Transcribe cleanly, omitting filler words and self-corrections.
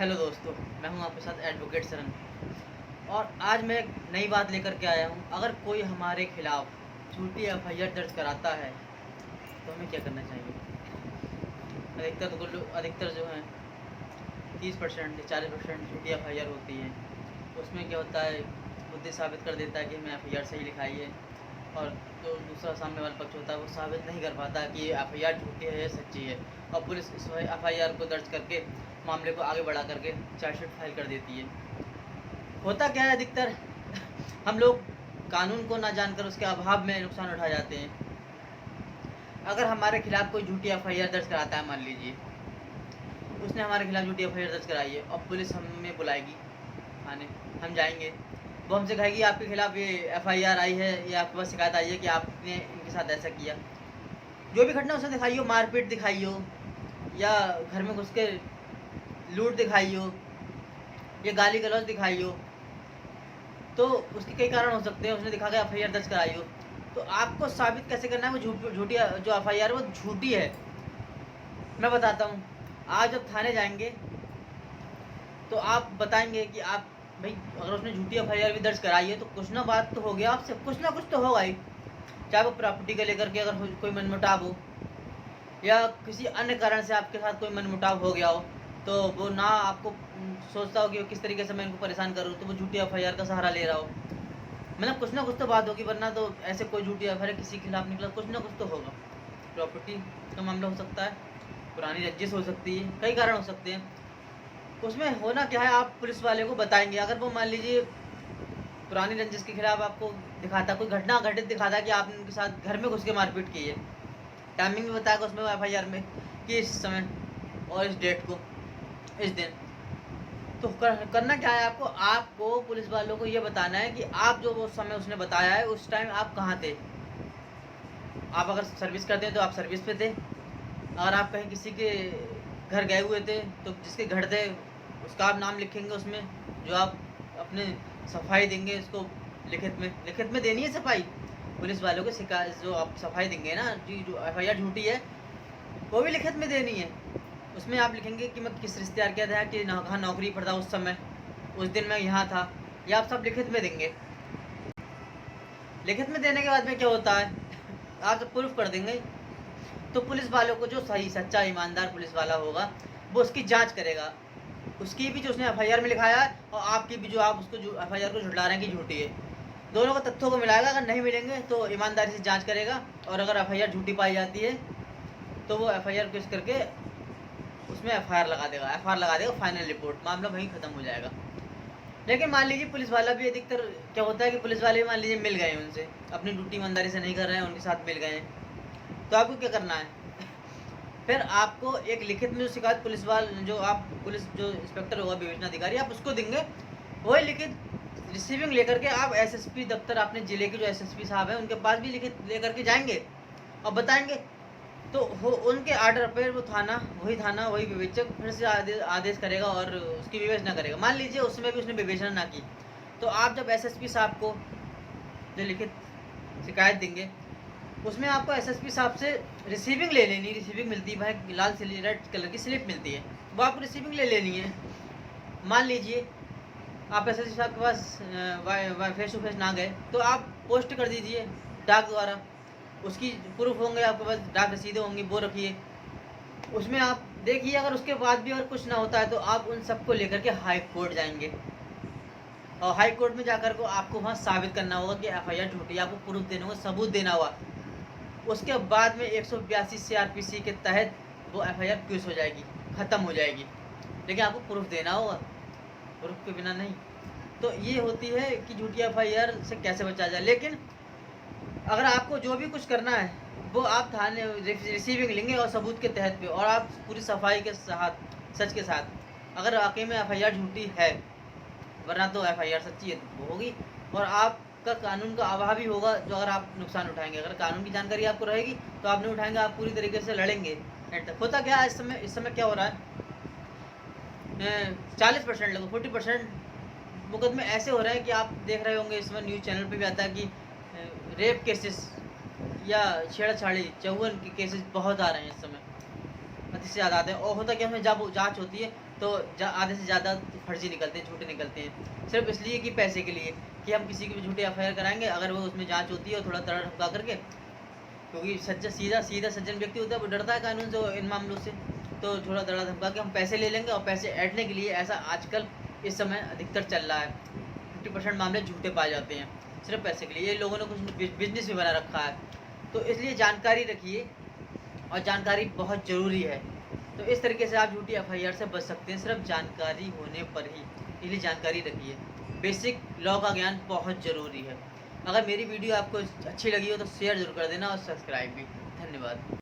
Hello दोस्तों, मैं हूं आपके साथ एडवोकेट सरन। और आज मैं एक नई बात लेकर के आया हूं। अगर कोई हमारे खिलाफ झूठी एफआईआर दर्ज कराता है तो हमें क्या करना चाहिए। अधिकतर जो है 30% या 40% झूठी एफआईआर होती है। उसमें क्या होता है, मुद्दे साबित कर देता है कि हमें एफआईआर सही लिखाई है, और जो दूसरा सामने वाला पक्ष होता है वो साबित नहीं कर पाता कि ये एफआईआर झूठी है या सच्ची है। और पुलिस इस एफआईआर को दर्ज करके मामले को आगे बढ़ा करके चार्जशीट फाइल कर देती है। होता क्या है, अधिकतर हम लोग कानून को ना जानकर उसके अभाव में नुकसान उठा जाते हैं। अगर हमारे खिलाफ कोई झूठी एफआईआर दर्ज कराता है, मान लीजिए उसने हमारे खिलाफ झूठी एफआईआर दर्ज कराई है, और पुलिस हमें बुलाएगी थाने, हम जाएंगे, वो हमसे कहेगी आपके खिलाफ ये एफआईआर आई है या आपके पास शिकायत आई है कि आपने इनके साथ ऐसा किया। जो भी घटना उसे दिखाई हो, मारपीट दिखाई हो, या घर में घुस के लूट दिखाई हो, या गाली गलौज दिखाई हो, तो उसके कई कारण हो सकते हैं। उसने दिखा के एफआईआर दर्ज कराई हो, तो आपको साबित कैसे करना है वो झूठी जो एफआईआर वो झूठी है। मैं बताता हूँ। आज जब थाने जाएंगे तो आप बताएंगे कि आप भाई, अगर उसने झूठी एफआईआर भी दर्ज कराई है तो कुछ ना बात तो हो गया, आपसे कुछ ना कुछ तो होगा ही। चाहे वो प्रॉपर्टी को लेकर के अगर कोई मनमुटाव हो, या किसी अन्य कारण से आपके साथ कोई मनमुटाव हो गया हो, तो वो ना आपको सोचता हो कि किस तरीके से मैं इनको परेशान करूँ, तो वो झूठी एफआईआर का सहारा ले रहा हो। मतलब कुछ ना कुछ तो बात होगी, वरना तो ऐसे कोई झूठी एफआईआर किसी के खिलाफ निकला, कुछ ना कुछ तो होगा। प्रॉपर्टी का मामला हो सकता है, पुरानी रंजिश हो सकती है, कई कारण हो सकते हैं। उसमें होना क्या है, आप पुलिस वाले को बताएंगे। अगर वो मान लीजिए पुरानी रंजिश के खिलाफ आपको दिखाता, कोई घटना घटित दिखाता कि आपने उनके साथ घर में घुस के मारपीट की है, टाइमिंग भी बताएगा उसमें एफआईआर में कि इस समय और इस डेट को, इस दिन, तो करना क्या है आपको पुलिस वालों को ये बताना है कि आप जो वो समय उसने बताया है उस टाइम आप कहाँ थे। आप अगर सर्विस करते हैं तो आप सर्विस पे थे। अगर आप कहीं किसी के घर गए हुए थे तो जिसके घर थे उसका आप नाम लिखेंगे उसमें, जो आप अपने सफाई देंगे उसको लिखित में देनी है सफाई पुलिस वालों को। शिकायत जो आप सफाई देंगे ना, जो एफआईआर झूठी है वो भी लिखित में देनी है। उसमें आप लिखेंगे कि मैं किस रिश्तेदार किया था, कि कहाँ नौकरी पर था उस समय, उस दिन मैं यहाँ था, ये आप सब लिखित में देंगे। लिखित में देने के बाद में क्या होता है, आप जब प्रूफ कर देंगे तो पुलिस वालों को, जो सही सच्चा ईमानदार पुलिस वाला होगा, वो उसकी जांच करेगा, उसकी भी जो उसने एफआईआर में लिखाया है और आपकी भी जो आप उसको जो एफआईआर को झुठला रहे हैं कि झूठी है, दोनों को तथ्यों को मिलाएगा। अगर नहीं मिलेंगे तो ईमानदारी से जांच करेगा, और अगर एफआईआर झूठी पाई जाती है तो वो एफआईआर केस करके उसमें एफआईआर लगा देगा, फाइनल रिपोर्ट, मामला वहीं ख़त्म हो जाएगा। लेकिन मान लीजिए पुलिस वाला भी, अधिकतर क्या होता है कि पुलिस वाले मान लीजिए मिल गए उनसे, अपनी ड्यूटी ईमानदारी से नहीं कर रहे हैं, उनके साथ मिल गए हैं, तो आपको क्या करना है, फिर आपको एक लिखित में जो शिकायत पुलिस जो इंस्पेक्टर होगा, विवेचना अधिकारी, आप उसको देंगे। वही लिखित रिसीविंग लेकर के आप एसएसपी दफ्तर, अपने ज़िले के जो एसएसपी साहब हैं उनके पास भी लिखित लेकर के जाएंगे और बताएंगे, तो उनके आर्डर पर वो वही विवेचक फिर से आदेश करेगा और उसकी विवेचना करेगा। मान लीजिए उसमें भी उसने विवेचना ना की, तो आप जब एसएसपी साहब को जो लिखित शिकायत देंगे उसमें आपको एसएसपी साहब से रिसीविंग ले लेनी। रिसीविंग मिलती है भाई, लाल रेड कलर की स्लिप मिलती है, वो आपको रिसीविंग ले लेनी है। मान लीजिए आप एसएसपी साहब के पास फेस टू फेस ना गए, तो आप पोस्ट कर दीजिए डाक द्वारा, उसकी प्रूफ होंगे आपके पास, डाक रसीदें होंगी, वो रखिए। उसमें आप देखिए, अगर उसके बाद भी अगर कुछ ना होता है तो आप उन सबको लेकर के हाई कोर्ट जाएंगे, और हाई कोर्ट में जाकर को आपको वहाँ साबित करना होगा कि एफआईआर झूठी है, आपको प्रूफ देना होगा, सबूत देना होगा। उसके बाद में 182 सीआरपीसी के तहत वो एफआईआर क्यूज हो जाएगी, ख़त्म हो जाएगी। लेकिन आपको प्रूफ देना होगा, प्रूफ के बिना नहीं। तो ये होती है कि झूठी एफआईआर से कैसे बचा जाए। लेकिन अगर आपको जो भी कुछ करना है वो आप थाने रिसीविंग लेंगे और सबूत के तहत पे, और आप पूरी सफाई के साथ, सच के साथ, अगर वाकई में एफआईआर झूठी है, वरना तो एफआईआर सच्ची है तो वो होगी, और आपका कानून का अभाव ही होगा जो अगर आप नुकसान उठाएंगे। अगर कानून की जानकारी आपको रहेगी तो आप नहीं उठाएंगे, आप पूरी तरीके से लड़ेंगे एंड तक। होता क्या है इस समय क्या हो रहा है, 40% लोग 40% मुकदमे ऐसे हो रहे हैं कि आप देख रहे होंगे, इसमें न्यूज़ चैनल पे भी आता है कि रेप केसेस या छेड़छाड़ी, चौवन के केसेस बहुत आ रहे हैं इस समय। हद से ज़्यादा आते हैं। और होता क्या, हमें जब जाँच होती है तो आधे से ज़्यादा फर्जी निकलते हैं, झूठे निकलते हैं, सिर्फ इसलिए कि पैसे के लिए, कि हम किसी की भी झूठी एफआईआर कराएंगे। अगर वो उसमें जाँच होती है और थोड़ा तड़ा धमका करके, क्योंकि सीधा सीधा सज्जन व्यक्ति होता है, वो डरता है कानून से इन मामलों से, तो थोड़ा दड़ा धमका के हम पैसे ले लेंगे। और पैसे ऐंठने के लिए, ऐसा आजकल इस समय अधिकतर चल रहा है, 50% मामले झूठे पाए जाते हैं सिर्फ पैसे के लिए। ये लोगों ने कुछ बिजनेस भी बना रखा है, तो इसलिए जानकारी रखिए, और जानकारी बहुत ज़रूरी है। तो इस तरीके से आप झूठी एफआईआर से बच सकते हैं, सिर्फ जानकारी होने पर ही। इसलिए जानकारी रखिए, बेसिक लॉ का ज्ञान बहुत ज़रूरी है। अगर मेरी वीडियो आपको अच्छी लगी हो तो शेयर ज़रूर कर देना और सब्सक्राइब भी। धन्यवाद।